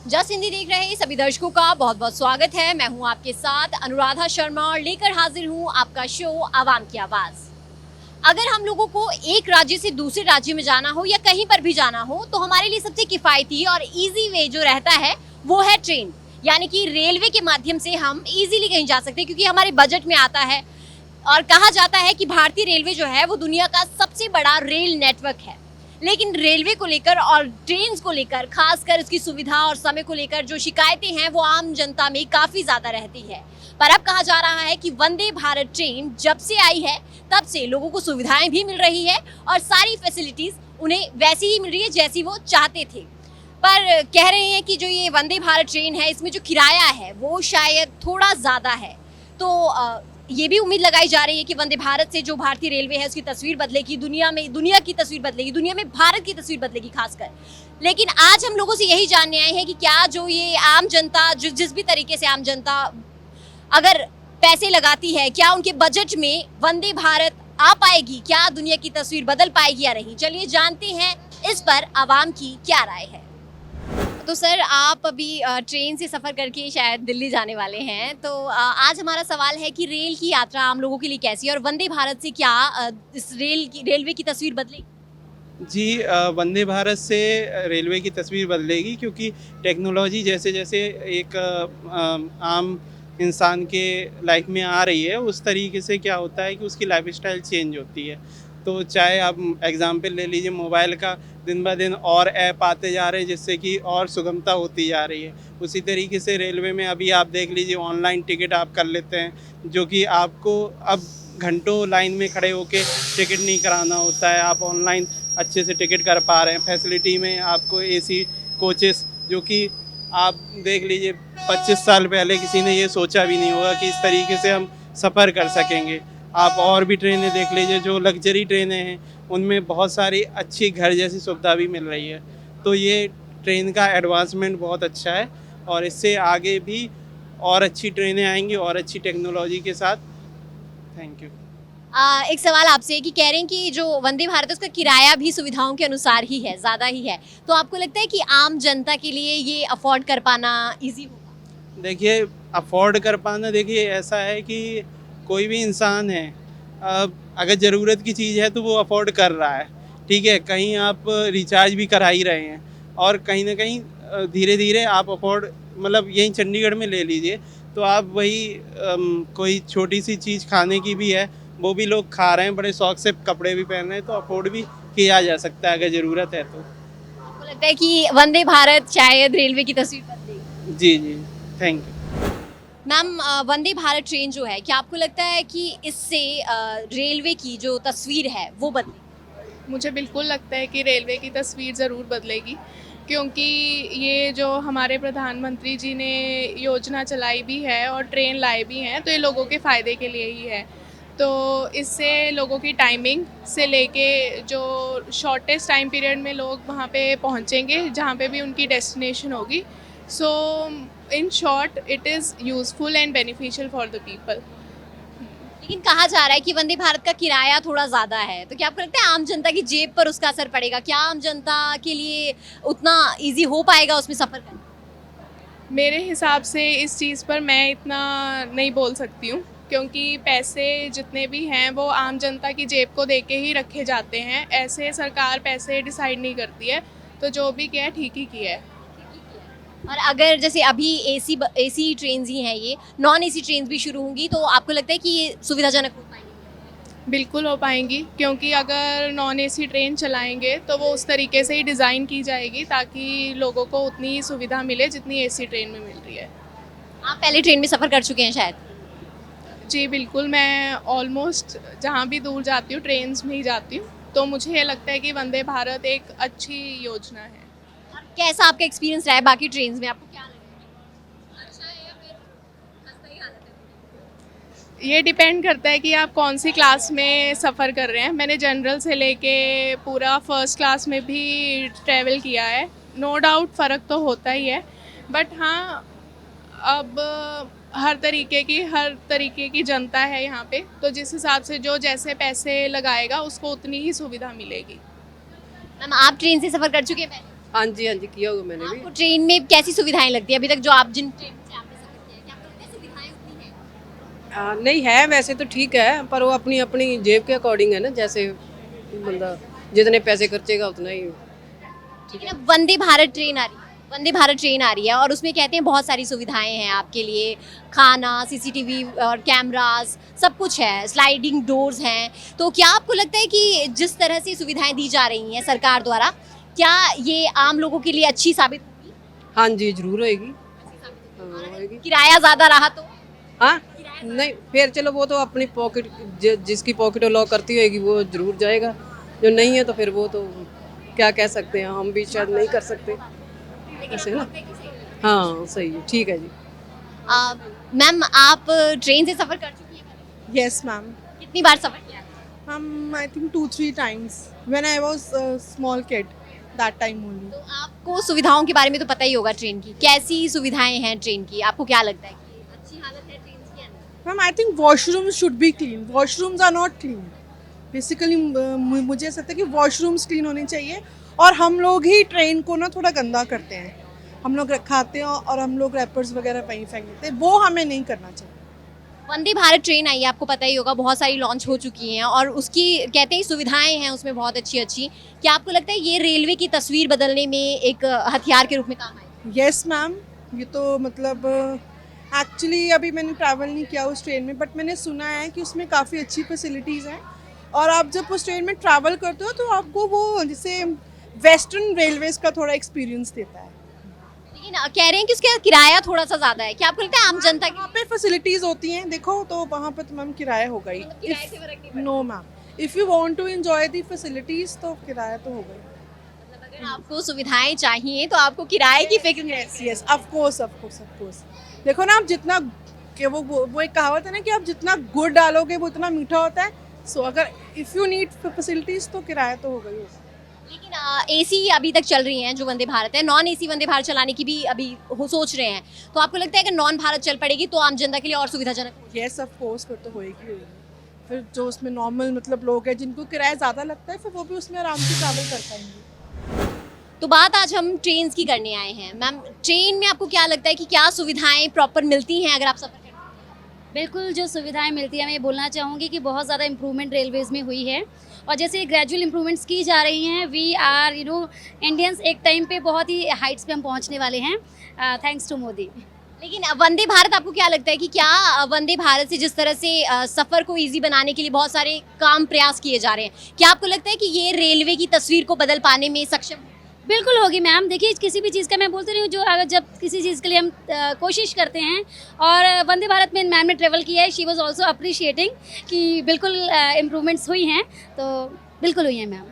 Just Hindi देख रहे सभी दर्शकों का बहुत बहुत स्वागत है। मैं हूं आपके साथ अनुराधा शर्मा और लेकर हाजिर हूं आपका शो आवाम की आवाज। अगर हम लोगों को एक राज्य से दूसरे राज्य में जाना हो या कहीं पर भी जाना हो तो हमारे लिए सबसे किफायती और इजी वे जो रहता है वो है ट्रेन, यानी कि रेलवे के माध्यम से हम इजीली कहीं जा सकते हैं क्योंकि हमारे बजट में आता है। और कहा जाता है कि भारतीय रेलवे जो है वो दुनिया का सबसे बड़ा रेल नेटवर्क है। लेकिन रेलवे को लेकर और ट्रेन को लेकर, खासकर उसकी सुविधा और समय को लेकर जो शिकायतें हैं वो आम जनता में काफ़ी ज़्यादा रहती है। पर अब कहा जा रहा है कि वंदे भारत ट्रेन जब से आई है तब से लोगों को सुविधाएं भी मिल रही है और सारी फैसिलिटीज़ उन्हें वैसी ही मिल रही है जैसी वो चाहते थे। पर कह रहे हैं कि जो ये वंदे भारत ट्रेन है इसमें जो किराया है वो शायद थोड़ा ज़्यादा है। तो ये भी उम्मीद लगाई जा रही है कि वंदे भारत से जो भारतीय रेलवे है उसकी तस्वीर बदलेगी, दुनिया की तस्वीर बदलेगी, दुनिया में भारत की तस्वीर बदलेगी खासकर। लेकिन आज हम लोगों से यही जानने आए हैं कि क्या जो ये आम जनता जिस भी तरीके से आम जनता अगर पैसे लगाती है, क्या उनके बजट में वंदे भारत आ पाएगी, क्या दुनिया की तस्वीर बदल पाएगी या नहीं। चलिए जानते हैं इस पर आवाम की क्या राय है। तो सर, आप अभी ट्रेन से सफ़र करके शायद दिल्ली जाने वाले हैं, तो आज हमारा सवाल है कि रेल की यात्रा आम लोगों के लिए कैसी है और वंदे भारत से क्या इस रेलवे की तस्वीर बदलेगी। जी, वंदे भारत से रेलवे की तस्वीर बदलेगी क्योंकि टेक्नोलॉजी जैसे जैसे एक आम इंसान के लाइफ में आ रही है उस तरीके से क्या होता है कि उसकी लाइफस्टाइल चेंज होती है। तो चाहे आप एग्जांपल ले लीजिए, मोबाइल का दिन ब दिन और ऐप आते जा रहे हैं जिससे कि और सुगमता होती जा रही है। उसी तरीके से रेलवे में अभी आप देख लीजिए, ऑनलाइन टिकट आप कर लेते हैं जो कि आपको अब घंटों लाइन में खड़े होकर टिकट नहीं कराना होता है। आप ऑनलाइन अच्छे से टिकट कर पा रहे हैं। फैसिलिटी में आपको एसी कोचेस, जो कि आप देख लीजिए 25 साल पहले किसी ने ये सोचा भी नहीं होगा कि इस तरीके से हम सफ़र कर सकेंगे। आप और भी ट्रेनें देख लीजिए, जो लग्जरी ट्रेनें हैं उनमें बहुत सारी अच्छी घर जैसी सुविधा भी मिल रही है। तो ये ट्रेन का एडवांसमेंट बहुत अच्छा है और इससे आगे भी और अच्छी ट्रेनें आएंगी और अच्छी टेक्नोलॉजी के साथ। Thank you. एक सवाल आपसे कि कह रहे हैं कि जो वंदे भारत है उसका किराया भी सुविधाओं के अनुसार ही है, ज़्यादा ही है, तो आपको लगता है कि आम जनता के लिए ये अफोर्ड कर पाना ईजी होगा। देखिए, अफोर्ड कर पाना, देखिए ऐसा है कि कोई भी इंसान है, अगर ज़रूरत की चीज़ है तो वो अफोर्ड कर रहा है। ठीक है, कहीं आप रिचार्ज भी करा ही रहे हैं और कहीं ना कहीं धीरे धीरे आप अफोर्ड, मतलब यहीं चंडीगढ़ में ले लीजिए तो आप वही कोई छोटी सी चीज़ खाने की भी है वो भी लोग खा रहे हैं, बड़े शौक से कपड़े भी पहन रहे हैं, तो अफोर्ड भी किया जा सकता है अगर ज़रूरत है तो। आपको लगता है कि वंदे भारत शायद रेलवे की तस्वीर बदलेगी। जी जी, thank you. Ma'am, Vande Bharat train जो है, क्या आपको लगता है कि इससे रेलवे की जो तस्वीर है वो बदलेगी। मुझे बिल्कुल लगता है कि रेलवे की तस्वीर ज़रूर बदलेगी, क्योंकि ये जो हमारे प्रधानमंत्री जी ने योजना चलाई भी है और ट्रेन लाए भी हैं तो ये लोगों के फ़ायदे के लिए ही है। तो इससे लोगों की टाइमिंग से लेके जो शॉर्टेस्ट टाइम पीरियड में लोग वहाँ पे पहुँचेंगे जहाँ पे भी उनकी डेस्टिनेशन होगी। So in short it is useful and beneficial for the people. लेकिन कहा जा रहा है कि वंदे भारत का किराया थोड़ा ज़्यादा है, तो क्या आपको लगता है आम जनता की जेब पर उसका असर पड़ेगा? क्या आम जनता के लिए उतना इजी हो पाएगा उसमें सफ़र करना? मेरे हिसाब से इस चीज़ पर मैं इतना नहीं बोल सकती हूँ, क्योंकि पैसे जितने भी हैं वो आम जनता की जेब को देख के ही रखे जाते हैं। ऐसे सरकार पैसे डिसाइड नहीं करती है, तो जो भी किया है ठीक ही किया है। और अगर जैसे अभी एसी ट्रेन ही हैं, ये नॉन एसी ट्रेन भी शुरू होंगी, तो आपको लगता है कि ये सुविधाजनक हो पाएंगी? बिल्कुल हो पाएंगी, क्योंकि अगर नॉन एसी ट्रेन चलाएंगे तो वो उस तरीके से ही डिज़ाइन की जाएगी ताकि लोगों को उतनी ही सुविधा मिले जितनी एसी ट्रेन में मिल रही है। आप पहले ट्रेन में सफ़र कर चुके हैं शायद। जी बिल्कुल, मैं ऑलमोस्ट जहाँ भी दूर जाती हूँ ट्रेन्स में ही जाती हूँ, तो मुझे ये लगता है कि वंदे भारत एक अच्छी योजना है। और कैसा आपका एक्सपीरियंस रहा है बाकी ट्रेन में, आपको क्या लगा? अच्छा है या फिर खस्ता ही हालत है? ये डिपेंड करता है कि आप कौन सी क्लास में सफ़र कर रहे हैं। मैंने जनरल से लेके पूरा फर्स्ट क्लास में भी ट्रैवल किया है। नो डाउट फ़र्क तो होता ही है, बट हाँ, अब हर तरीके की जनता है यहाँ पे, तो जिस हिसाब से जो जैसे पैसे लगाएगा उसको उतनी ही सुविधा मिलेगी। मैम, आप ट्रेन से सफ़र कर चुके हैं पहले? हाँ जी किया हुआ मैंने भी। आपको ट्रेन में कैसी सुविधाएं लगती है अभी तक जो आप जिन ट्रेन से आपने सफर किया है, क्या आपको लगता है सुविधाएं उतनी हैं? नहीं है वैसे तो ठीक है, पर वो अपनी अपनी जेब के अकॉर्डिंग है ना, जैसे बंदा जितने पैसे खर्चेगा उतना ही। लेकिन अब वंदे भारत ट्रेन आ रही है, वंदे भारत ट्रेन आ रही है और उसमें कहते हैं बहुत सारी सुविधाएं हैं आपके लिए, खाना, सीसीटीवी और कैमरास, सब कुछ है, स्लाइडिंग डोर्स हैं। तो क्या आपको लगता है कि जिस तरह से सुविधाएं दी जा रही हैं सरकार द्वारा, क्या ये आम लोगों के लिए अच्छी साबित होगी? हाँ जी जरूर होएगी। हाँ, होएगी। किराया ज़्यादा रहा तो? हाँ नहीं फिर चलो वो तो अपनी पॉकेट जिसकी पॉकेट लॉक करती होएगी वो जरूर जाएगा, जो नहीं है तो फिर वो तो क्या कह सकते हैं, हम भी शायद नहीं कर सकते ऐसे ना। हाँ सही है, ठीक है जी। मैम आप ट्रेन से सफ़र कर चुकी हैं? Yes, ma'am. कितनी बार सफ़र किया है? I think 2-3 times when I was a small kid. That time only. तो आपको सुविधाओं के बारे में तो पता ही होगा ट्रेन की, कैसी सुविधाएं हैं ट्रेन की, आपको क्या लगता है कि अच्छी हालत है ट्रेन की या नहीं? Ma'am, I think washrooms should be clean. Washrooms are not clean. Basically, मुझे ऐसा लगता है कि washrooms clean होने चाहिए और हम लोग ही ट्रेन को ना थोड़ा गंदा करते हैं। हम लोग खाते हैं और हम लोग रैपर्स वगैरह वहीं फेंक देते हैं, वो हमें नहीं करना चाहिए। वंदे भारत ट्रेन आई है, आपको पता ही होगा, बहुत सारी लॉन्च हो चुकी हैं और उसकी कहते हैं सुविधाएं हैं उसमें बहुत अच्छी अच्छी। क्या आपको लगता है ये रेलवे की तस्वीर बदलने में एक हथियार के रूप में काम आएगी? यस मैम, ये तो मतलब एक्चुअली अभी मैंने ट्रैवल नहीं किया उस ट्रेन में, बट मैंने सुना है कि उसमें काफ़ी अच्छी फैसिलिटीज़ हैं और आप जब उस ट्रेन में ट्रैवल करते हो तो आपको वो जैसे वेस्टर्न रेलवेज़ का थोड़ा एक्सपीरियंस देता है। लेकिन कह रहे हैं कि उसका किराया थोड़ा सा ज़्यादा है, क्या आपको लगता है आम जनता वहाँ पे फैसिलिटीज़ होती हैं देखो, तो वहाँ पे तो मैम किराया होगा ही। किराए से फर्क नहीं पड़ता? No ma'am, if you want to enjoy the facilities तो किराया तो होगा ही। मतलब अगर आपको सुविधाएं चाहिए तो आपको किराए की फिक्र नहीं yes yes, of course of course of course. देखो ना, आप जितना कि वो एक कहावत है ना कि आप जितना गुड़ डालोगे वो उतना मीठा होता है। सो अगर इफ़ यू नीड फैसिलिटीज़ तो किराया तो होगा ही होगा। लेकिन एसी अभी तक चल रही हैं जो वंदे भारत है, नॉन एसी वंदे भारत चलाने की भी अभी सोच रहे हैं, तो आपको लगता है कि नॉन भारत चल पड़ेगी तो आम जनता के लिए और सुविधाजनक होगी? यस ऑफ कोर्स, फिर तो होएगी होएगी। फिर जो उसमें नॉर्मल मतलब लोग हैं जिनको किराया ज़्यादा लगता है, फिर वो भी उसमें आराम से ट्रैवल कर पाएंगे। तो बात आज हम ट्रेन की करने आए हैं। मैम, ट्रेन में आपको क्या लगता है कि क्या सुविधाएं प्रॉपर मिलती हैं अगर आप सफर करते हैं? बिल्कुल जो सुविधाएं मिलती हैं, मैं ये बोलना चाहूँगी कि बहुत ज़्यादा इम्प्रूवमेंट रेलवेज़ में हुई है और जैसे ग्रेजुअल इम्प्रूवमेंट्स की जा रही हैं, वी आर इंडियंस एक टाइम पे बहुत ही हाइट्स पे हम पहुँचने वाले हैं, थैंक्स टू मोदी। लेकिन वंदे भारत आपको क्या लगता है कि क्या वंदे भारत से जिस तरह से सफ़र को इजी बनाने के लिए बहुत सारे काम प्रयास किए जा रहे हैं, क्या आपको लगता है कि ये रेलवे की तस्वीर को बदल पाने में सक्षम है? बिल्कुल होगी मैम। देखिए किसी भी चीज़ का मैं बोलती रही हूँ, जो अगर जब किसी चीज़ के लिए हम कोशिश करते हैं, और वंदे भारत में मैम ने ट्रेवल किया है, शी वाज आल्सो अप्रिशिएटिंग कि बिल्कुल इम्प्रूवमेंट्स हुई हैं, तो बिल्कुल हुई हैं मैम।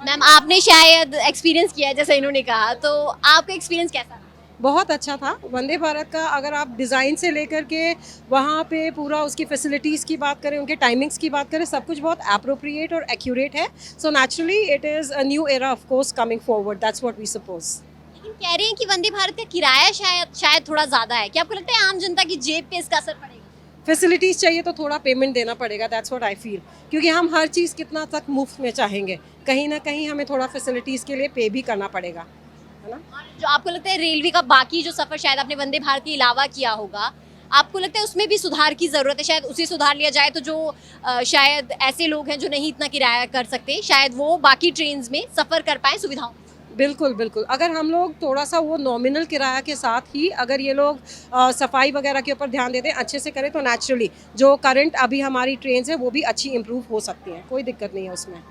मैम, आपने शायद एक्सपीरियंस किया है जैसा इन्होंने कहा, तो आपका एक्सपीरियंस कैसा रहा? बहुत अच्छा था वंदे भारत का। अगर आप डिज़ाइन से लेकर के वहाँ पे पूरा उसकी फैसिलिटीज़ की बात करें, उनके टाइमिंग्स की बात करें, सब कुछ बहुत एप्रोप्रिएट और एक्यूरेट है। So naturally it is a new era of course coming forward, that's what we suppose. लेकिन कह रहे हैं कि वंदे भारत का किराया शायद थोड़ा ज़्यादा है, क्या आपको लगता है आम जनता की जेब पे इसका असर पड़ेगा? फैसिलिटीज़ चाहिए तो थोड़ा पेमेंट देना पड़ेगा, दैट्स व्हाट आई फील, क्योंकि हम हर चीज़ कितना तक मुफ्त में चाहेंगे, कहीं ना कहीं हमें थोड़ा फैसिलिटीज़ के लिए पे भी करना पड़ेगा, है ना। और जो आपको लगता है रेलवे का बाकी जो सफ़र शायद आपने वंदे भारत के अलावा किया होगा, आपको लगता है उसमें भी सुधार की ज़रूरत है? शायद उसे सुधार लिया जाए तो जो शायद ऐसे लोग हैं जो नहीं इतना किराया कर सकते, शायद वो बाकी ट्रेन्स में सफ़र कर पाएँ सुविधाओं। बिल्कुल बिल्कुल, अगर हम लोग थोड़ा सा वो नॉमिनल किराया के साथ ही अगर ये लोग सफाई वगैरह के ऊपर ध्यान देते हैं, अच्छे से करें, तो नेचुरली जो करंट अभी हमारी ट्रेन्स है वो भी अच्छी इम्प्रूव हो सकती हैं, कोई दिक्कत नहीं है उसमें।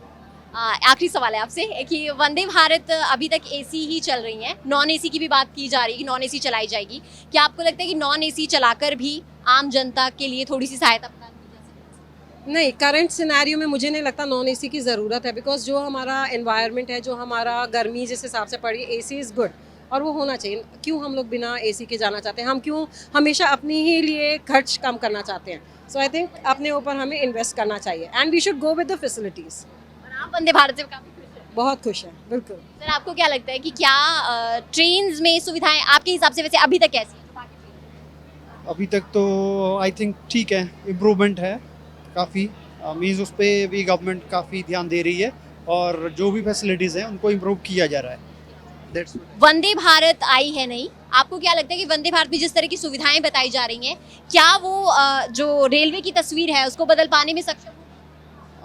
आखिरी सवाल है आपसे कि वंदे भारत अभी तक एसी ही चल रही हैं, नॉन एसी की भी बात की जा रही है कि नॉन एसी चलाई जाएगी, क्या आपको लगता है कि नॉन एसी चलाकर भी आम जनता के लिए थोड़ी सी सहायता प्रदान की जा सकती है? नहीं, करंट सिनेरियो में मुझे नहीं लगता नॉन एसी की ज़रूरत है, बिकॉज जो हमारा एनवायरनमेंट है, जो हमारा गर्मी जिस हिसाब से पड़ी, एसी इज़ गुड और वो होना चाहिए। क्यों हम लोग बिना एसी के जाना चाहते हैं? हम क्यों हमेशा अपनी ही लिए खर्च कम करना चाहते हैं? सो आई थिंक अपने ऊपर हमें इन्वेस्ट करना चाहिए and we should go with the facilities. और आप वंदे भारत से काफ़ी खुश हैं? बहुत खुश है, बिल्कुल। सर, आपको क्या लगता है कि क्या ट्रेन्स में सुविधाएं आपके हिसाब से वैसे अभी तक कैसी हैं बाकी ट्रेन? अभी तक तो आई थिंक ठीक है, इम्प्रूवमेंट है काफ़ी। मीन्स उस पर भी गवर्नमेंट काफ़ी ध्यान दे रही है और जो भी फैसिलिटीज़ हैं उनको इम्प्रूव किया जा रहा है। दैट्स वंदे भारत आई है नहीं, आपको क्या लगता है कि वंदे भारत में जिस तरह की सुविधाएं बताई जा रही हैं, क्या वो जो रेलवे की तस्वीर है उसको बदल पाने में सक्षम है?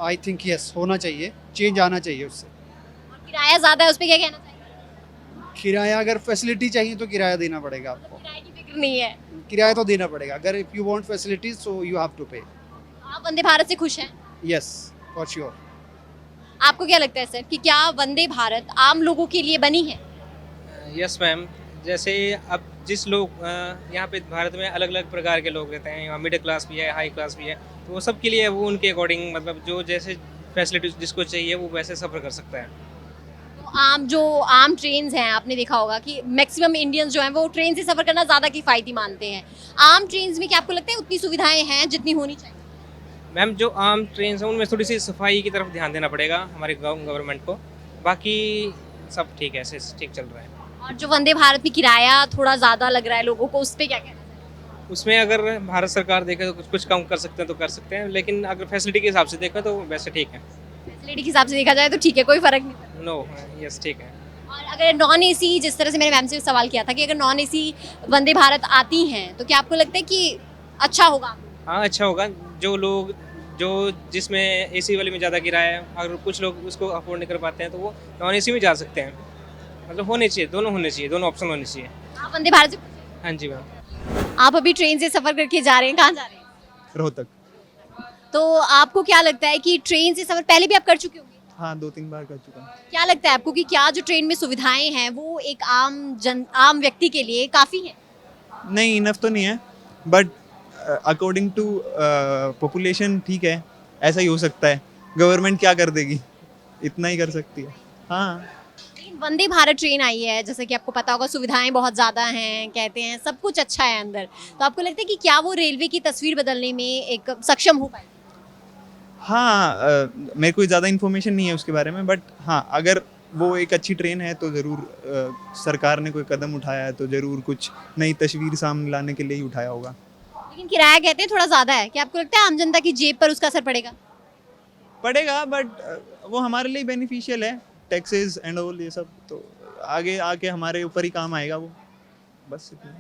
आई थिंक यस, होना चाहिए, चेंज आना चाहिए उससे। और किराया ज्यादा है, उस पर क्या कहना चाहिए? किराया, अगर फैसिलिटी चाहिए तो किराया देना पड़ेगा आपको, किराए की फिक्र नहीं है। किराया तो देना पड़ेगा। अगर if you want facilities so you have to pay. आप वंदे भारत से खुश हैं? Yes, for sure. आपको क्या लगता है सर कि क्या वंदे भारत आम लोगों के लिए बनी है? यस मैम, जैसे अब जिस लोग यहाँ पे भारत में अलग अलग प्रकार के लोग रहते हैं, यहाँ मिडिल क्लास भी है, हाई क्लास भी है, तो वो सब के लिए वो उनके अकॉर्डिंग मतलब जो जैसे फैसिलिटीज जिसको चाहिए वो वैसे सफ़र कर सकता है। तो आम ट्रेन्स हैं, आपने देखा होगा कि मैक्सिमम इंडियंस जो हैं वो ट्रेन से सफ़र करना ज़्यादा किफ़ायती मानते हैं। आम ट्रेन्स में क्या आपको लगता है उतनी सुविधाएं हैं जितनी होनी चाहिए? मैम जो आम ट्रेन हैं उनमें थोड़ी सी सफाई की तरफ ध्यान देना पड़ेगा हमारे गवर्नमेंट को, बाकी सब ठीक है, ऐसे ठीक चल रहा है। और जो वंदे भारत में किराया थोड़ा ज़्यादा लग रहा है लोगों को, उस पर क्या कहना है? उसमें अगर भारत सरकार देखे तो कुछ कम कर सकते हैं तो कर सकते हैं, लेकिन अगर फैसिलिटी के हिसाब से देखा तो वैसे ठीक है। फैसिलिटी के हिसाब से देखा जाए तो ठीक है, कोई फ़र्क नहीं। नो, यस ठीक है। और अगर नॉन एसी, जिस तरह से मैंने मैम से सवाल किया था कि अगर नॉन एसी वंदे भारत आती हैं तो क्या आपको लगता है कि अच्छा होगा? हाँ अच्छा होगा, जो लोग जो जिसमें एसी वाले में ज़्यादा किराया है, अगर कुछ लोग उसको अफोर्ड नहीं कर पाते हैं तो वो नॉन एसी में जा सकते हैं। मतलब होने चाहिए, दोनों होने चाहिए, दोनों ऑप्शन होने चाहिए। आप वंदे भारत से खुश हैं? हाँ जी मैम। आप अभी ट्रेन से सफ़र करके जा रहे हैं, कहाँ जा रहे हैं? रोहतक। तो आपको क्या लगता है कि ट्रेन से सफ़र पहले भी आप कर चुके होंगे? हाँ, 2-3 बार कर चुका हूँ। क्या लगता है आपको कि क्या जो ट्रेन में सुविधाएं हैं वो एक आम व्यक्ति के लिए काफ़ी है? नहीं, इनफ तो नहीं है, बट अकॉर्डिंग टू पॉपुलेशन ठीक है, ऐसा ही हो सकता है। गवर्नमेंट क्या कर देगी, इतना ही कर सकती है। हाँ, लेकिन वंदे भारत ट्रेन आई है, जैसे कि आपको पता होगा सुविधाएं बहुत ज़्यादा हैं, कहते हैं सब कुछ अच्छा है अंदर, तो आपको लगता है कि क्या वो रेलवे की तस्वीर बदलने में एक सक्षम हो पाएगी? हाँ, मेरे को ज़्यादा इन्फॉर्मेशन नहीं है उसके बारे में, बट हाँ, अगर वो एक अच्छी ट्रेन है तो ज़रूर सरकार ने कोई कदम उठाया है तो ज़रूर कुछ नई तस्वीर सामने लाने के लिए ही उठाया होगा। लेकिन किराया कहते हैं थोड़ा ज़्यादा है, क्या आपको लगता है आम जनता की जेब पर उसका असर पड़ेगा? पड़ेगा, बट वो हमारे लिए बेनिफिशियल है, टैक्सेस एंड ऑल ये सब, तो आगे आके हमारे ऊपर ही काम आएगा वो, बस इतना।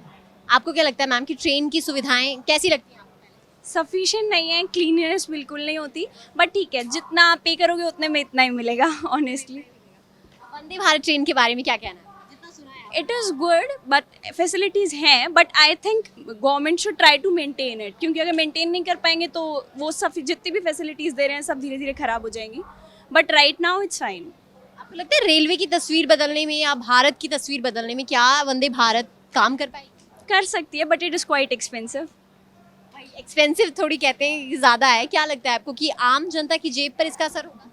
आपको क्या लगता है मैम कि ट्रेन की सुविधाएं कैसी लगती हैं आपको? सफिशिएंट नहीं है, क्लीननेस बिल्कुल नहीं होती, बट ठीक है, जितना आप पे करोगे उतने में इतना ही मिलेगा ऑनेस्टली। वंदे भारत ट्रेन के बारे में क्या कहना है? जितना सुना है it is good but facilities हैं, but I think government should try to maintain it, क्योंकि अगर मेंटेन नहीं कर पाएंगे तो वो सब जितनी भी फैसिलिटीज़ दे रहे हैं सब धीरे धीरे ख़राब हो जाएंगी, but right now it's fine. आपको लगता है रेलवे की तस्वीर बदलने में या भारत की तस्वीर बदलने में क्या वंदे भारत काम कर पाएगी? कर सकती है, but it is quite expensive. Expensive थोड़ी कहते हैं ज़्यादा है, क्या लगता है आपको कि आम जनता की जेब पर इसका असर होगा?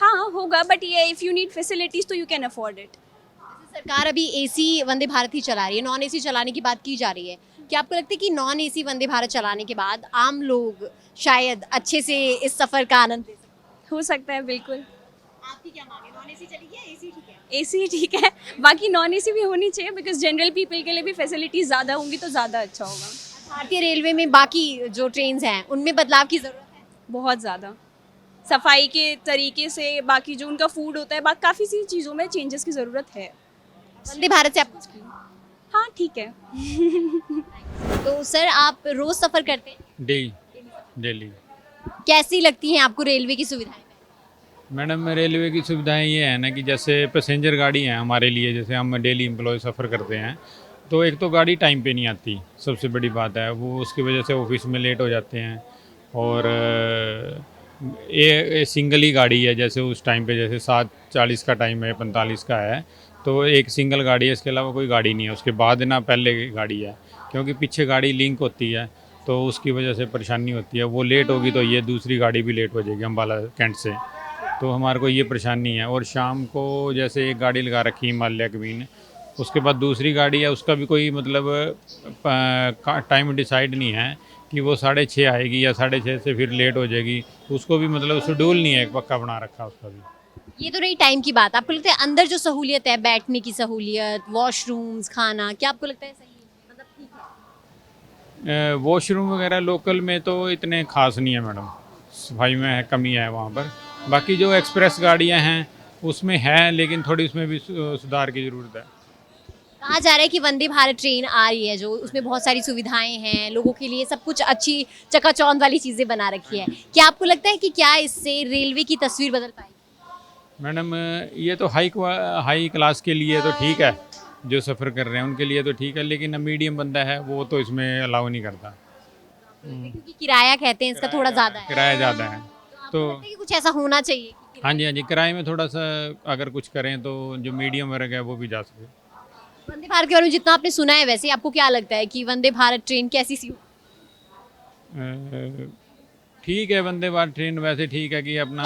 हाँ होगा, बट ये इफ़ यू नीड फैसिलिटीज़ तो यू कैन अफोर्ड इट। सरकार अभी एसी वंदे भारत ही चला रही है, नॉन एसी चलाने की बात की जा रही है, क्या आपको लगता है कि नॉन एसी वंदे भारत चलाने के बाद आम लोग शायद अच्छे से इस सफ़र का आनंद ले सकते? हो सकता है, बिल्कुल। आपकी क्या मांग है, नॉन एसी चलेगी या एसी ठीक है? एसी ठीक है, बाकी नॉन एसी भी होनी चाहिए, बिकॉज जनरल पीपल के लिए भी फैसिलिटीज़ ज़्यादा होंगी तो ज़्यादा अच्छा होगा। भारतीय रेलवे में बाकी जो ट्रेन्स हैं उनमें बदलाव की ज़रूरत है? बहुत ज़्यादा, सफाई के तरीके से, बाकी जो उनका फूड होता है, बाकी काफ़ी सी चीज़ों में चेंजेस की ज़रूरत है। वंदे भारत से आप कुछ कहें? हाँ ठीक है। तो सर आप रोज़ सफ़र करते हैं, डेली। कैसी लगती हैं आपको रेलवे की सुविधाएं? मैडम, रेलवे की सुविधाएं ये है ना कि जैसे पैसेंजर गाड़ी है हमारे लिए, जैसे हम डेली एम्प्लॉय सफ़र करते हैं, तो एक तो गाड़ी टाइम पे नहीं आती, सबसे बड़ी बात है वो, उसकी वजह से ऑफिस में लेट हो जाते हैं। और ये सिंगल ही गाड़ी है, जैसे उस टाइम पे जैसे 7:40 का टाइम है, 45 का है, तो एक सिंगल गाड़ी है, इसके अलावा कोई गाड़ी नहीं है। उसके बाद ना पहले की गाड़ी है, क्योंकि पीछे गाड़ी लिंक होती है तो उसकी वजह से परेशानी होती है। वो लेट होगी तो ये दूसरी गाड़ी भी लेट हो जाएगी अम्बाला कैंट से, तो हमारे को ये परेशानी है। और शाम को जैसे एक गाड़ी लगा रखी है हिमालय क्वीन, उसके बाद दूसरी गाड़ी है, उसका भी कोई मतलब टाइम डिसाइड नहीं है कि वो 6:30 आएगी या 6:30 से फिर लेट हो जाएगी, उसको भी मतलब शेड्यूल नहीं है पक्का बना रखा उसका भी। ये तो रही टाइम की बात, आपको लगता है अंदर जो सहूलियत है, बैठने की सहूलियत, वॉशरूम्स, खाना, क्या आपको लगता है सही है, मतलब ठीक है? वॉशरूम वगैरह लोकल में तो इतने खास नहीं है मैडम, सफाई में कमी है वहाँ पर। बाकी जो एक्सप्रेस गाड़ियाँ हैं उसमें है, लेकिन थोड़ी उसमें भी सुधार की ज़रूरत है। कहा जा रहा है कि वंदे भारत ट्रेन आ रही है जो उसमें बहुत सारी सुविधाएं हैं लोगों के लिए, सब कुछ अच्छी चकाचौंध वाली चीज़ें बना रखी है। क्या आपको लगता है कि क्या इससे रेलवे की तस्वीर बदल पाएगी? मैडम, ये तो हाई क्लास के लिए तो ठीक है, जो सफ़र कर रहे हैं उनके लिए तो ठीक है, लेकिन मीडियम बंदा है वो तो इसमें अलाउ नहीं करता। क्योंकि किराया कहते हैं इसका थोड़ा ज़्यादा है। किराया ज़्यादा है तो लगता है कि कुछ ऐसा होना चाहिए कि हाँ जी, हाँ जी, किराए में थोड़ा सा अगर कुछ करें तो जो मीडियम वर्ग है वो भी जा सके। वंदे भारत के बारे में जितना आपने सुना है, वैसे आपको क्या लगता है कि वंदे भारत ट्रेन कैसी सी? ठीक है, वंदे भारत ट्रेन वैसे ठीक है कि अपना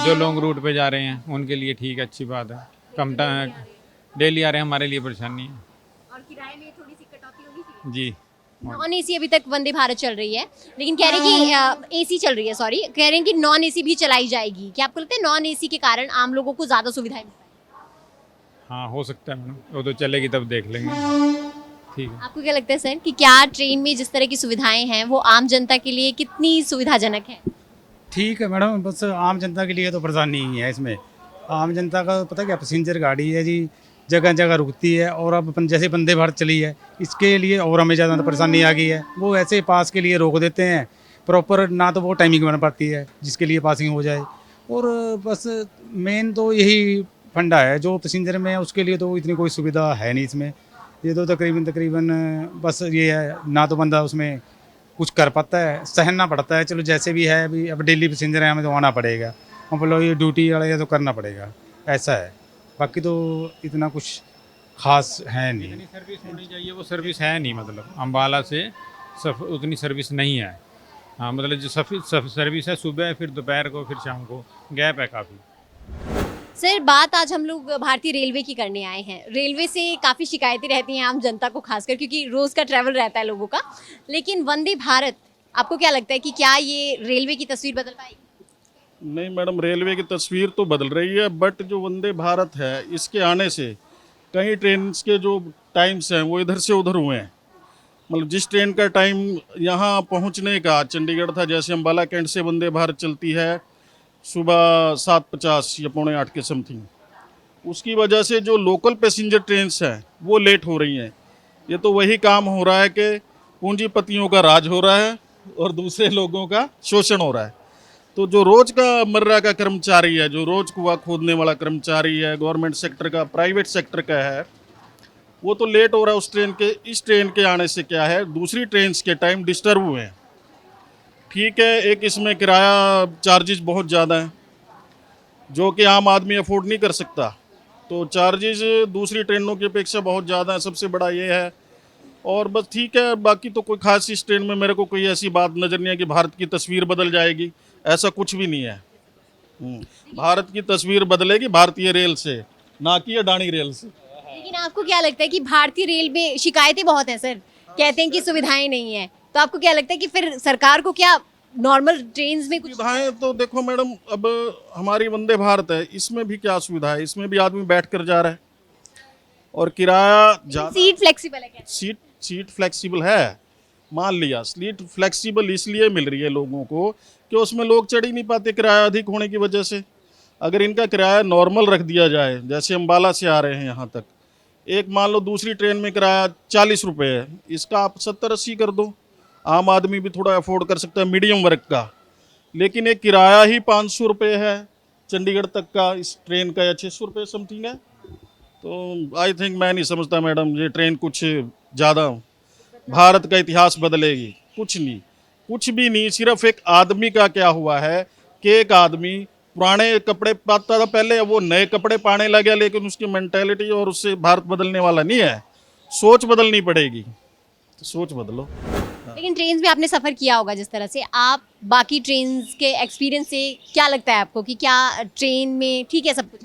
जो लॉन्ग रूट पे जा रहे हैं उनके लिए ठीक है, अच्छी बात है। कम टाइम डेली आ रहे हैं, हमारे लिए परेशानी है। और किराए में थोड़ी सी कटौती होगी फिर? जी। नॉन एसी अभी तक वंदे भारत चल रही है, लेकिन कह रहे हैं कि एसी चल रही है, सॉरी, कह रहे हैं कि नॉन एसी भी चलाई जाएगी। क्या आपको लगता है नॉन एसी के कारण आम लोगों को ज़्यादा सुविधाएं मिल पाएंगी? हाँ, हो सकता है मैडम, वो तो चलेगी तब देख लेंगे। ठीक है। आपको क्या लगता है सर कि क्या ट्रेन में जिस तरह की सुविधाएं हैं वो आम जनता के लिए कितनी सुविधाजनक है? ठीक है मैडम, बस आम जनता के लिए तो परेशानी ही है इसमें। आम जनता का पता क्या, पैसेंजर गाड़ी है जी, जगह जगह रुकती है, और अब अपन जैसे वंदे भारत चली है इसके लिए और हमें ज़्यादा परेशानी आ गई है। वो ऐसे पास के लिए रोक देते हैं प्रॉपर, ना तो वो टाइमिंग बन पाती है जिसके लिए पासिंग हो जाए। और बस मेन तो यही फंडा है जो पैसेंजर में है, उसके लिए तो इतनी कोई सुविधा है नहीं इसमें। ये तो तकरीबन बस ये है, ना तो बंदा उसमें कुछ कर पाता है, सहना पड़ता है। चलो जैसे भी है, अभी अब डेली पैसेंजर है, हमें तो आना पड़ेगा, मतलब ये ड्यूटी वाला ये तो करना पड़ेगा, ऐसा है। बाकी तो इतना कुछ खास है नहीं। जितनी सर्विस होनी चाहिए वो सर्विस है नहीं, मतलब अम्बाला से उतनी सर्विस नहीं है। हाँ, मतलब जो सर्विस है सुबह, फिर दोपहर को, फिर शाम को, गैप है काफ़ी। सर, बात आज हम लोग भारतीय रेलवे की करने आए हैं। रेलवे से काफ़ी शिकायतें रहती हैं आम जनता को, खासकर क्योंकि रोज़ का ट्रैवल रहता है लोगों का। लेकिन वंदे भारत, आपको क्या लगता है कि क्या ये रेलवे की तस्वीर बदल पाएगी? नहीं मैडम, रेलवे की तस्वीर तो बदल रही है, बट जो वंदे भारत है इसके आने से कई ट्रेन के जो टाइम्स हैं वो इधर से उधर हुए हैं। मतलब जिस ट्रेन का टाइम यहाँ पहुँचने का चंडीगढ़ था, जैसे अम्बाला कैंट से वंदे भारत चलती है सुबह 7:50 या 7:45 के समथिंग, उसकी वजह से जो लोकल पैसेंजर ट्रेन्स हैं वो लेट हो रही हैं। ये तो वही काम हो रहा है कि पूंजीपतियों का राज हो रहा है और दूसरे लोगों का शोषण हो रहा है। तो जो रोज़ का मर्रा का कर्मचारी है, जो रोज़ कुआं खोदने वाला कर्मचारी है, गवर्नमेंट सेक्टर का, प्राइवेट सेक्टर का है, वो तो लेट हो रहा है उस ट्रेन के। इस ट्रेन के आने से क्या है, दूसरी ट्रेन के टाइम डिस्टर्ब हुए हैं। ठीक है, एक इसमें किराया चार्जेस बहुत ज़्यादा हैं जो कि आम आदमी अफोर्ड नहीं कर सकता, तो चार्जेस दूसरी ट्रेनों की अपेक्षा बहुत ज़्यादा है, सबसे बड़ा ये है। और बस ठीक है, बाकी तो कोई खास इस ट्रेन में मेरे को कोई ऐसी बात नज़र नहीं है कि भारत की तस्वीर बदल जाएगी, ऐसा कुछ भी नहीं है। भारत की तस्वीर बदलेगी भारतीय रेल से, ना कि अडानी रेल से। लेकिन आपको क्या लगता है कि भारतीय रेल में शिकायतें बहुत हैं सर, कहते हैं कि सुविधाएं नहीं है, तो आपको क्या लगता है कि फिर सरकार को क्या नॉर्मल ट्रेन्स में कुछ सुविधाएं, तो देखो मैडम, अब हमारी वंदे भारत है, इसमें भी क्या सुविधा है, इसमें भी आदमी बैठ कर जा रहा है और किराया सीट फ्लेक्सिबल है क्या? सीट फ्लेक्सिबल है, मान लिया। सीट फ्लेक्सिबल इसलिए मिल रही है लोगों को कि उसमें लोग चढ़ ही नहीं पाते किराया अधिक होने की वजह से। अगर इनका किराया नॉर्मल रख दिया जाए, जैसे अम्बाला से आ रहे हैं यहाँ तक, एक मान लो दूसरी ट्रेन में किराया 40 रुपये है, इसका आप 70-80 कर दो, आम आदमी भी थोड़ा अफोर्ड कर सकता है, मीडियम वर्ग का। लेकिन एक किराया ही 500 रुपये है चंडीगढ़ तक का, इस ट्रेन का, या 600 रुपये समथिंग है। तो आई थिंक, मैं नहीं समझता मैडम ये ट्रेन कुछ ज़्यादा भारत का इतिहास बदलेगी, कुछ नहीं, कुछ भी नहीं। सिर्फ एक आदमी का क्या हुआ है कि एक आदमी पुराने कपड़े पाता था पहले, वो नए कपड़े पाने लगे, लेकिन उसकी मेंटालिटी और उससे भारत बदलने वाला नहीं है। सोच बदलनी पड़ेगी, तो सोच बदलो। लेकिन ट्रेन में आपने सफ़र किया होगा जिस तरह से, आप बाकी ट्रेन के एक्सपीरियंस से क्या लगता है आपको कि क्या ट्रेन में ठीक है सब कुछ?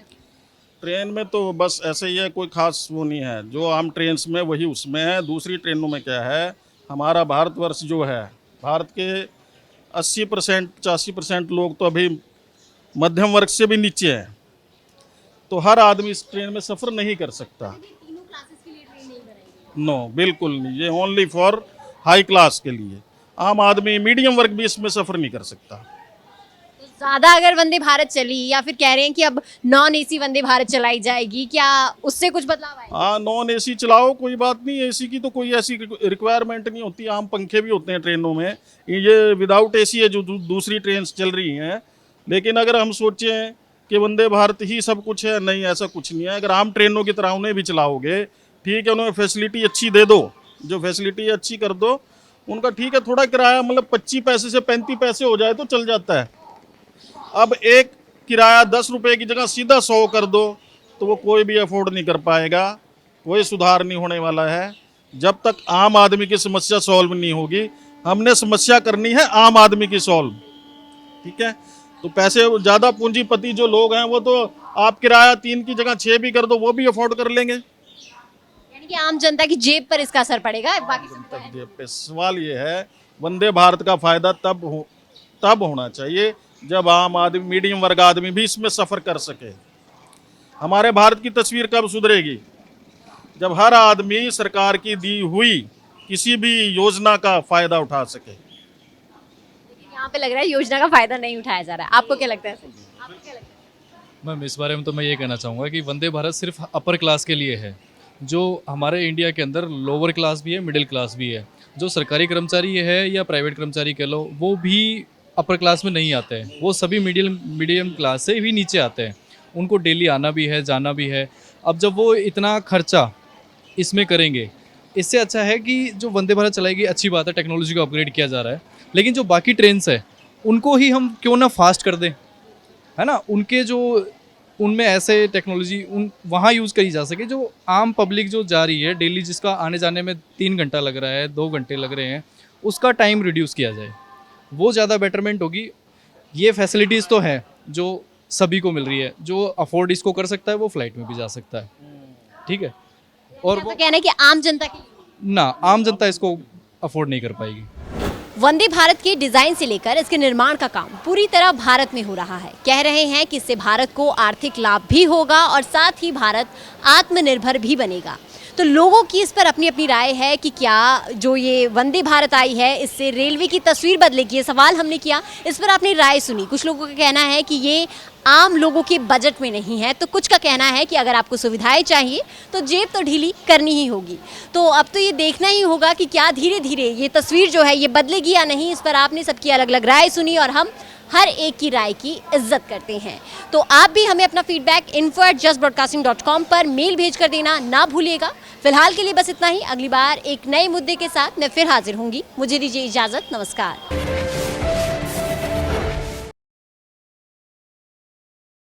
ट्रेन में तो बस ऐसे ही है, कोई खास वो नहीं है। जो आम ट्रेन में वही उसमें है। दूसरी ट्रेनों में क्या है, हमारा भारतवर्ष जो है, भारत के 80% 85% लोग तो अभी मध्यम वर्ग से भी नीचे हैं, तो हर आदमी इस ट्रेन में सफ़र नहीं कर सकता। नो, बिल्कुल नहीं, ये ओनली फॉर हाई क्लास के लिए। आम आदमी, मीडियम वर्ग भी इसमें सफ़र नहीं कर सकता। तो ज़्यादा अगर वंदे भारत चली या फिर कह रहे हैं कि अब नॉन एसी वंदे भारत चलाई जाएगी, क्या उससे कुछ बदलाव आएगा? हाँ, नॉन एसी चलाओ, कोई बात नहीं, एसी की तो कोई ऐसी रिक्वायरमेंट नहीं होती, आम पंखे भी होते हैं ट्रेनों में। ये विदाउट एसी है जो दूसरी ट्रेन चल रही हैं। लेकिन अगर हम सोचें कि वंदे भारत ही सब कुछ है, नहीं, ऐसा कुछ नहीं है। अगर आम ट्रेनों की तरह उन्हें भी चलाओगे, ठीक है, उन्हें फैसिलिटी अच्छी दे दो, जो फैसिलिटी अच्छी कर दो उनका, ठीक है, थोड़ा किराया मतलब 25 पैसे से 35 पैसे हो जाए तो चल जाता है। अब एक किराया 10 रुपये की जगह सीधा 100 कर दो तो वो कोई भी अफोर्ड नहीं कर पाएगा, कोई सुधार नहीं होने वाला है जब तक आम आदमी की समस्या सॉल्व नहीं होगी। हमने समस्या करनी है आम आदमी की सॉल्व, ठीक है। तो पैसे ज़्यादा पूंजीपति जो लोग हैं वो तो आप किराया 3 की जगह 6 भी कर दो वो भी अफोर्ड कर लेंगे। यानी कि आम जनता की जेब पर इसका असर पड़ेगा, बाकी सबको है। जेब पे सवाल ये है, वंदे भारत का फायदा तब होना चाहिए जब आम आदमी, मीडियम वर्ग आदमी भी इसमें सफ़र कर सके। हमारे भारत की तस्वीर कब सुधरेगी? जब हर आदमी सरकार की दी हुई किसी भी योजना का फ़ायदा उठा सके। यहाँ पे लग रहा है योजना का फायदा नहीं उठाया जा रहा है, आपको क्या लगता है? आपको क्या लगता है? मैम, इस बारे में तो मैं ये कहना चाहूँगा कि वंदे भारत सिर्फ अपर क्लास के लिए है। जो हमारे इंडिया के अंदर लोअर क्लास भी है, मिडिल क्लास भी है। जो सरकारी कर्मचारी है या प्राइवेट कर्मचारी कह लो, वो भी अपर क्लास में नहीं आते हैं, वो सभी मीडियम क्लास से भी नीचे आते हैं। उनको डेली आना भी है, जाना भी है। अब जब वो इतना खर्चा इसमें करेंगे, इससे अच्छा है कि जो वंदे भारत चलाएगी, अच्छी बात है, टेक्नोलॉजी को अपग्रेड किया जा रहा है, लेकिन जो बाकी ट्रेन्स है उनको ही हम क्यों ना फास्ट कर दें, है ना। उनके जो उनमें ऐसे टेक्नोलॉजी वहाँ यूज़ करी जा सके जो आम पब्लिक जो जा रही है डेली, जिसका आने जाने में 3 घंटा लग रहा है, 2 घंटे लग रहे हैं, उसका टाइम रिड्यूस किया जाए, वो ज़्यादा बेटरमेंट होगी। ये फैसिलिटीज़ तो हैं जो सभी को मिल रही है, जो अफोर्ड इसको कर सकता है वो फ्लाइट में भी जा सकता है, ठीक है। और वो कहना है कि आम जनता की ना, आम जनता इसको अफोर्ड नहीं कर पाएगी। वंदे भारत के डिजाइन से लेकर इसके निर्माण का काम पूरी तरह भारत में हो रहा है। कह रहे हैं कि इससे भारत को आर्थिक लाभ भी होगा और साथ ही भारत आत्मनिर्भर भी बनेगा। तो लोगों की इस पर अपनी अपनी राय है कि क्या जो ये वंदे भारत आई है इससे रेलवे की तस्वीर बदलेगी, ये सवाल हमने किया, इस पर अपनी राय सुनी। कुछ लोगों का कहना है कि ये आम लोगों के बजट में नहीं है, तो कुछ का कहना है कि अगर आपको सुविधाएं चाहिए तो जेब तो ढीली करनी ही होगी। तो अब तो ये देखना ही होगा कि क्या धीरे धीरे ये तस्वीर जो है ये बदलेगी या नहीं। इस पर आपने सबकी अलग अलग राय सुनी और हम हर एक की राय की इज्जत करते हैं। तो आप भी हमें अपना फीडबैक info@justbroadcasting.com पर मेल भेज कर देना ना भूलिएगा। फिलहाल के लिए बस इतना ही। अगली बार एक नए मुद्दे के साथ मैं फिर हाजिर होंगी। मुझे दीजिए इजाज़त, नमस्कार।